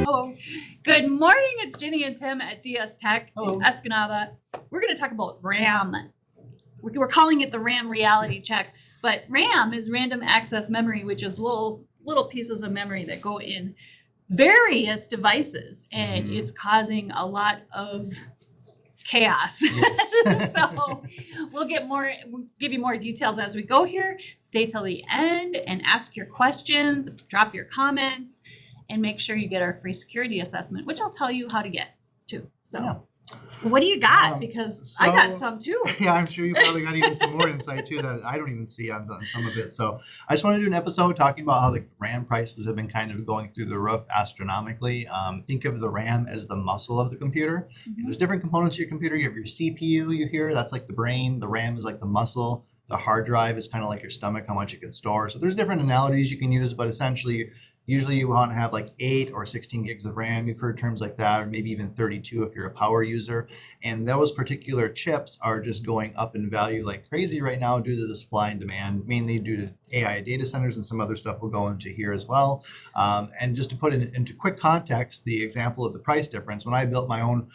Hello. Good morning. It's Ginny and Tim at DS Tech Hello. in Escanaba. We're going to talk about RAM. We're calling it the RAM reality check, but RAM is random access memory, which is little pieces of memory that go in various devices, and it's causing a lot of chaos. Yes. So we'll give you more details as we go here. Stay till the end and ask your questions, drop your comments, and make sure you get our free security assessment, which I'll tell you how to get too. So yeah. What do you got? Because I got some too. Yeah, I'm sure you probably got even some more insight too that I don't even see on some of it. So I just want to do an episode talking about how the RAM prices have been kind of going through the roof astronomically. Think of the RAM as the muscle of the computer. Mm-hmm. There's different components to your computer. You have your CPU, you hear, that's like the brain. The RAM is like the muscle. The hard drive is kind of like your stomach, how much you can store. So there's different analogies you can use, but essentially, usually you want to have like 8 or 16 gigs of RAM. You've heard terms like that, or maybe even 32 if you're a power user. And those particular chips are just going up in value like crazy right now due to the supply and demand, mainly due to AI data centers, and some other stuff we'll go into here as well. And just to put it into quick context, the example of the price difference, when I built my own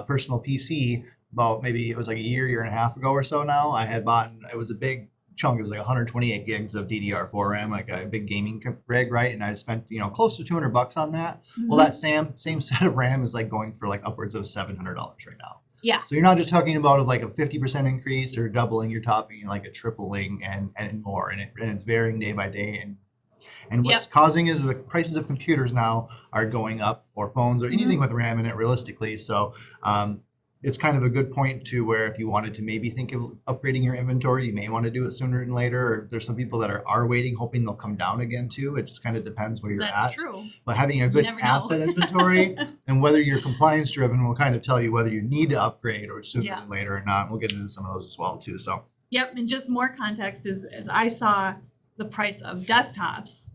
personal PC, about maybe it was like a year and a half ago or so now, I had bought, it was a big chunk. It was like 128 gigs of DDR4 RAM, like a big gaming rig, right? And I spent, close to $200 on that. Mm-hmm. Well, that same set of RAM is like going for like upwards of $700 right now. Yeah. So you're not just talking about like a 50% increase or doubling, you're talking like a tripling and more. And it's varying day by day. And what's causing is the prices of computers now are going up, or phones, or anything with RAM in it realistically. So it's kind of a good point to where if you wanted to maybe think of upgrading your inventory, you may want to do it sooner than later. Or there's some people that are waiting, hoping they'll come down again too. It just kind of depends where you're at. That's true. But having a good asset inventory and whether you're compliance driven will kind of tell you whether you need to upgrade or sooner than later or not. We'll get into some of those as well too. So. Yep, and just more context is as I saw the price of desktops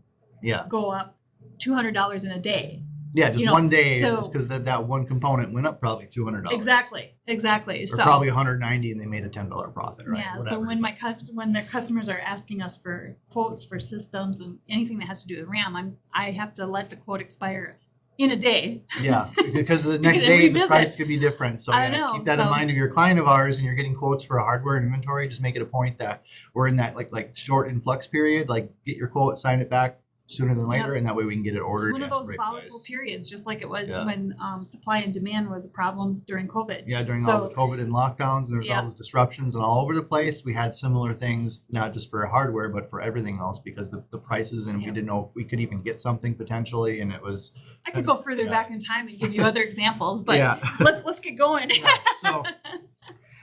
go up $200 in a day. Yeah, just one day, just because that one component went up probably $200. Exactly. Or so, probably $190, and they made a $10 profit, right? Yeah. Whatever. So when their customers are asking us for quotes for systems and anything that has to do with RAM, I have to let the quote expire in a day. Yeah, because the next day the price could be different. So keep that in mind. If you're a client of ours and you're getting quotes for a hardware and inventory, just make it a point that we're in that like short influx period. Like get your quote, sign it back sooner than later, and that way we can get it ordered. It's one of those volatile periods, just like it was when supply and demand was a problem during COVID. Yeah, during all the COVID and lockdowns, and there's all those disruptions and all over the place. We had similar things, not just for hardware, but for everything else, because the prices, and we didn't know if we could even get something potentially, and it was. I could go further back in time and give you other examples, but let's get going. So.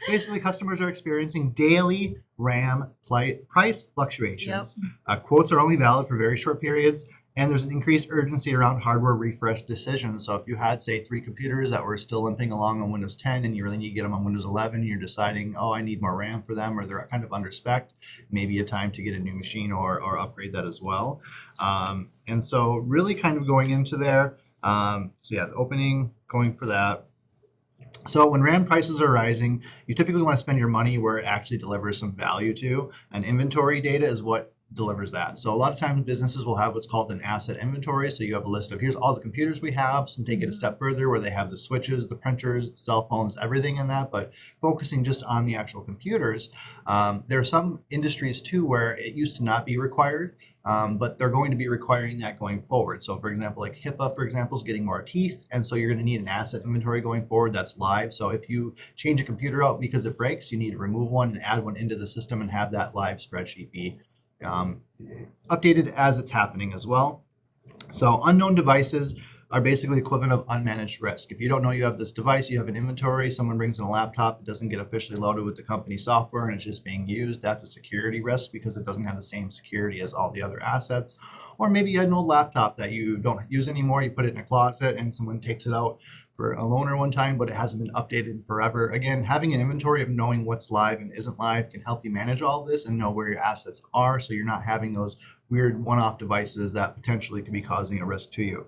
Basically, customers are experiencing daily RAM price fluctuations. Yep. Quotes are only valid for very short periods, and there's an increased urgency around hardware refresh decisions. So if you had, say, 3 computers that were still limping along on Windows 10 and you really need to get them on Windows 11, and you're deciding, I need more RAM for them, or they're kind of under spec, maybe a time to get a new machine or upgrade that as well. And so really kind of going into there. The opening, going for that. So when RAM prices are rising, you typically want to spend your money where it actually delivers some value to, and inventory data is what delivers that. So a lot of times businesses will have what's called an asset inventory. So you have a list of here's all the computers we have. Some take it a step further where they have the switches, the printers, the cell phones, everything in that. But focusing just on the actual computers, there are some industries too where it used to not be required, but they're going to be requiring that going forward. So for example, like HIPAA, for example, is getting more teeth. And so you're going to need an asset inventory going forward that's live. So if you change a computer out because it breaks, you need to remove one and add one into the system and have that live spreadsheet be updated as it's happening as well. So unknown devices are basically equivalent of unmanaged risk. If you don't know you have this device, you have an inventory, someone brings in a laptop, it doesn't get officially loaded with the company software and it's just being used, that's a security risk because it doesn't have the same security as all the other assets. Or maybe you had an old laptop that you don't use anymore, you put it in a closet and someone takes it out for a loaner one time, but it hasn't been updated in forever. Again, having an inventory of knowing what's live and isn't live can help you manage all of this and know where your assets are, so you're not having those weird one-off devices that potentially could be causing a risk to you.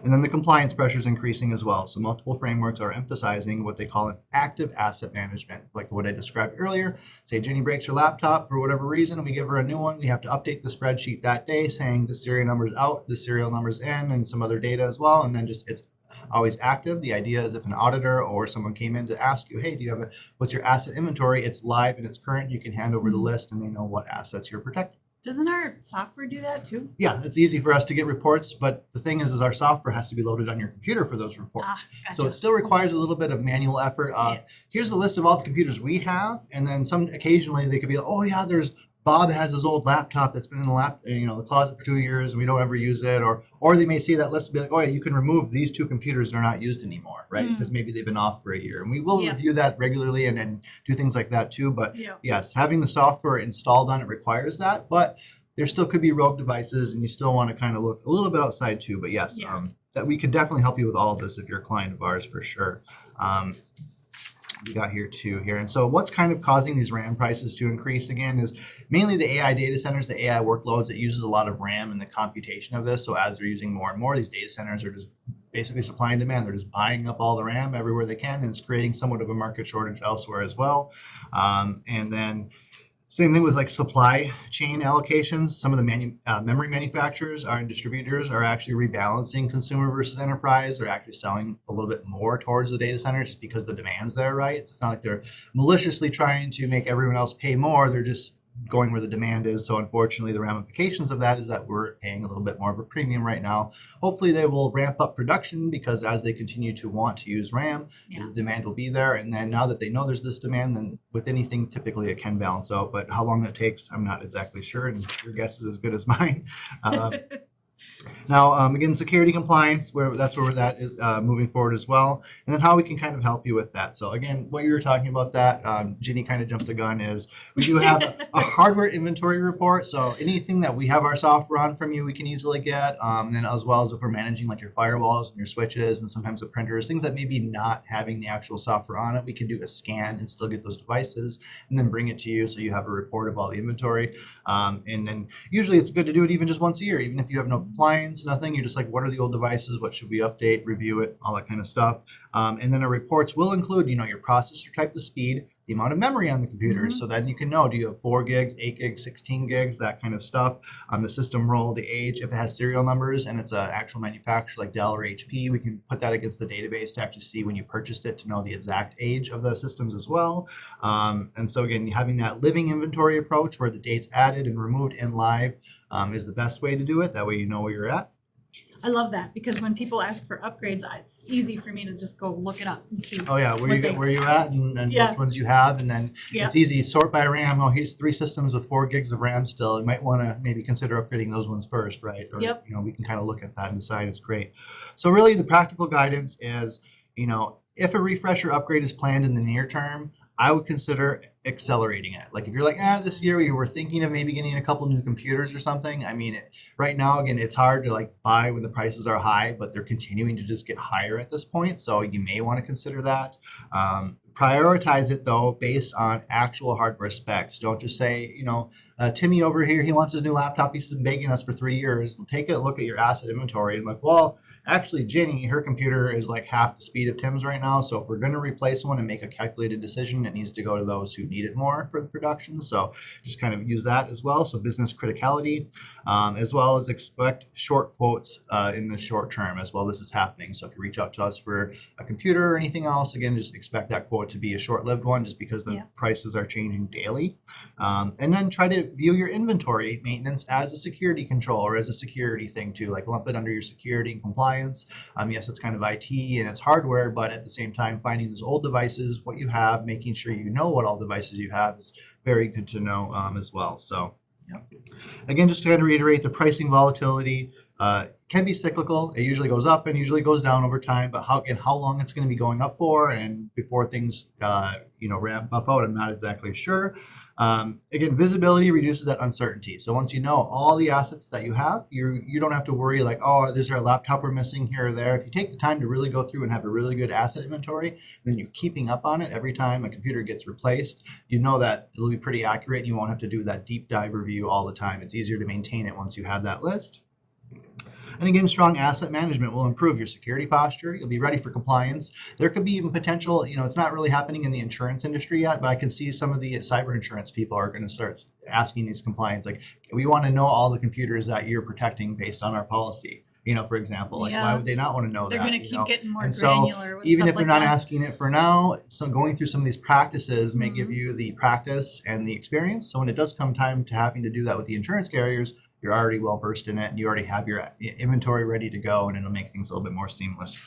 And then the compliance pressure is increasing as well. So multiple frameworks are emphasizing what they call an active asset management, like what I described earlier. Say Ginny breaks her laptop for whatever reason, and we give her a new one. We have to update the spreadsheet that day saying the serial number's out, the serial number's in, and some other data as well. And then just it's always active. The idea is if an auditor or someone came in to ask you, hey, do you have what's your asset inventory? It's live and it's current. You can hand over the list and they know what assets you're protecting. Doesn't our software do that too? Yeah, it's easy for us to get reports, but the thing is our software has to be loaded on your computer for those reports. Gotcha. So it still requires a little bit of manual effort. Here's the list of all the computers we have, and then occasionally they could be like, oh yeah, there's Bob has his old laptop that's been in the closet for 2 years and we don't ever use it, or they may see that list and be like, oh yeah, you can remove these 2 computers that are not used anymore, right? Because maybe they've been off for a year, and we will review that regularly and do things like that too. But yes, having the software installed on it requires that, but there still could be rogue devices and you still want to kind of look a little bit outside too. But yes, that we could definitely help you with all of this if you're a client of ours for sure. We got here too here. And so what's kind of causing these RAM prices to increase again is mainly the AI data centers, the AI workloads. It uses a lot of RAM in the computation of this. So as they're using more and more, these data centers are just basically supply and demand. They're just buying up all the RAM everywhere they can, and it's creating somewhat of a market shortage elsewhere as well. And then same thing with like supply chain allocations. Some of the memory manufacturers and distributors are actually rebalancing consumer versus enterprise. They're actually selling a little bit more towards the data centers because the demand's there, right? It's not like they're maliciously trying to make everyone else pay more. They're just going where the demand is. So unfortunately, the ramifications of that is that we're paying a little bit more of a premium right now. Hopefully they will ramp up production, because as they continue to want to use RAM, the demand will be there. And then now that they know there's this demand, then with anything, typically it can balance out. But how long that takes, I'm not exactly sure. And your guess is as good as mine. Now, again, security compliance, that's where that is moving forward as well. And then how we can kind of help you with that. So again, what you were talking about that, Ginny kind of jumped the gun, is we do have a hardware inventory report. So anything that we have our software on from you, we can easily get. And then as well as if we're managing like your firewalls and your switches and sometimes the printers, things that maybe not having the actual software on it, we can do a scan and still get those devices and then bring it to you so you have a report of all the inventory. And then usually it's good to do it even just once a year, even if you have no compliance, nothing. You're just like, what are the old devices? What should we update, review it, all that kind of stuff. And then our reports will include, your processor type, the speed, the amount of memory on the computer. So then you can know, do you have 4 gigs, 8 gigs, 16 gigs, that kind of stuff. The system role, the age, if it has serial numbers and it's an actual manufacturer like Dell or HP, we can put that against the database to actually see when you purchased it to know the exact age of the systems as well. And so again, having that living inventory approach where the dates added and removed in live is the best way to do it. That way you know where you're at. I love that, because when people ask for upgrades, it's easy for me to just go look it up and see. Oh yeah, where you at and which ones you have, and then it's easy. Sort by RAM. Oh, here's 3 systems with 4 gigs of RAM still. You might want to maybe consider upgrading those ones first, right? Or we can kind of look at that and decide. It's great. So really, the practical guidance is, if a refresh or upgrade is planned in the near term, I would consider accelerating it. Like if you're like, this year you were thinking of maybe getting a couple new computers or something. I mean, right now, again, it's hard to like buy when the prices are high, but they're continuing to just get higher at this point. So you may want to consider that. Prioritize it though, based on actual hardware specs. Don't just say, Timmy over here, he wants his new laptop. He's been begging us for 3 years. Take a look at your asset inventory and like, well, actually, Ginny, her computer is like half the speed of Tim's right now. So if we're going to replace one and make a calculated decision, it needs to go to those who need it more for the production. So just kind of use that as well. So business criticality, as well as expect short quotes in the short term as well. This is happening. So if you reach out to us for a computer or anything else, again, just expect that quote to be a short-lived one, just because the prices are changing daily. And then try to view your inventory maintenance as a security control or as a security thing too, like lump it under your security and compliance. Yes, it's kind of IT and it's hardware, but at the same time, finding those old devices, what you have, making sure you know what all devices you have is very good to know as well. So again, just to kind of reiterate, the pricing volatility can be cyclical. It usually goes up and usually goes down over time, but how long it's going to be going up for and before things ramp up out, I'm not exactly sure. Again, visibility reduces that uncertainty. So once you know all the assets that you have, you don't have to worry like, oh, is there a laptop we're missing here or there. If you take the time to really go through and have a really good asset inventory, then you're keeping up on it every time a computer gets replaced. You know that it'll be pretty accurate and you won't have to do that deep dive review all the time. It's easier to maintain it once you have that list. And again, strong asset management will improve your security posture. You'll be ready for compliance. There could be even potential, it's not really happening in the insurance industry yet, but I can see some of the cyber insurance people are going to start asking these compliance, like, we want to know all the computers that you're protecting based on our policy. For example, like, why would they not want to know They're that? going to keep getting more And granular with even stuff if they're like not that. asking it for now, so going through some of these practices may give you the practice and the experience. So when it does come time to having to do that with the insurance carriers, you're already well versed in it, and you already have your inventory ready to go, and it'll make things a little bit more seamless.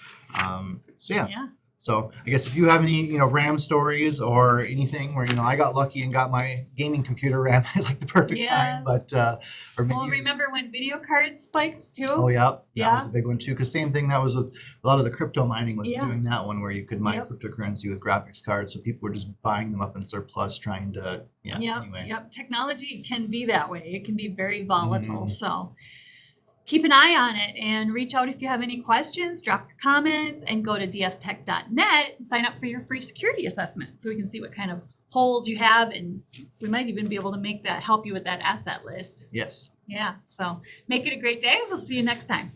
Yeah. So I guess if you have any, RAM stories or anything where, I got lucky and got my gaming computer RAM at like the perfect time, but or maybe Well, remember when video cards spiked too? Oh yeah, Yeah. that was a big one too. Because same thing, that was with a lot of the crypto mining was Yeah. doing that one where you could mine Yep. cryptocurrency with graphics cards. So people were just buying them up in surplus, trying to anyway. Yep. Technology can be that way. It can be very volatile. So keep an eye on it and reach out if you have any questions. Drop your comments and go to dstech.net and sign up for your free security assessment so we can see what kind of holes you have, and we might even be able to help you with that asset list. Yes. Yeah. So make it a great day. We'll see you next time.